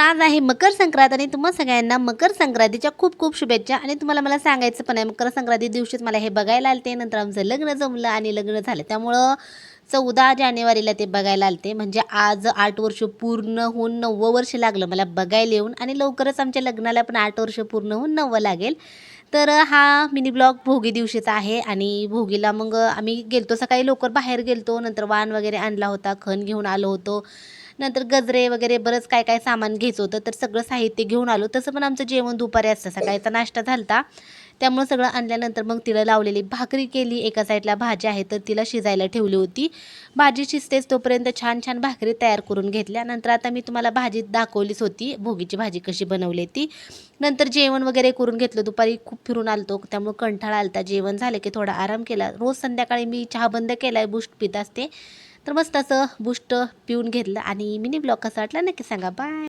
आज आहे मकर संक्रांत आणि तुम्हा सगळ्यांना मकर संक्रांतीच्या खूप खूप शुभेच्छा. आणि तुम्हाला मला सांगायचं पण आहे, मकर संक्रांती दिवशीच मला हे बघायला आलते. नंतर आमचं लग्न जमलं आणि लग्न झालं, त्यामुळं 14 जानेवारीला ते बघायला आलते. म्हणजे आज 8 वर्ष पूर्ण होऊन 9वं वर्ष लागलं मला बघायला येऊन. आणि लवकरच आमच्या लग्नाला पण 8 वर्ष पूर्ण होऊन 9वं लागेल. तर हा मिनी ब्लॉग भोगी दिवशीचा आहे. आणि भोगीला मग आम्ही गेलतो, सकाळी लवकर बाहेर गेलतो. नंतर वाण वगैरे आणला होता, खण घेऊन आलो होतो. नंतर गजरे वगैरे बरंच काय काय सामान घ्यायचं होतं, तर सगळं साहित्य घेऊन आलो. तसं पण आमचं जेवण दुपारी असतं, सकाळचा नाश्ता झालता. त्यामुळं सगळं आणल्यानंतर मग तिला लावलेली भाकरी केली. एका साईडला भाजी आहे तर तिला शिजायला ठेवली होती. भाजी शिजतेच तोपर्यंत छान छान भाकरी तयार करून घेतल्या. नंतर आता मी तुम्हाला भाजी दाखवलीच होती, भोगीची भाजी कशी बनवली ती. नंतर जेवण वगैरे करून घेतलं. दुपारी खूप फिरून आलतो, त्यामुळे कंटाळा आलता. जेवण झालं की थोडा आराम केला. रोज संध्याकाळी मी चहा बंद केला आहे, बूस्ट पित असते. तर मस्त असं बूस्ट पिऊन घेतलं. आणि मिनी ब्लॉग कसा वाटला नक्की सांगा. बाय.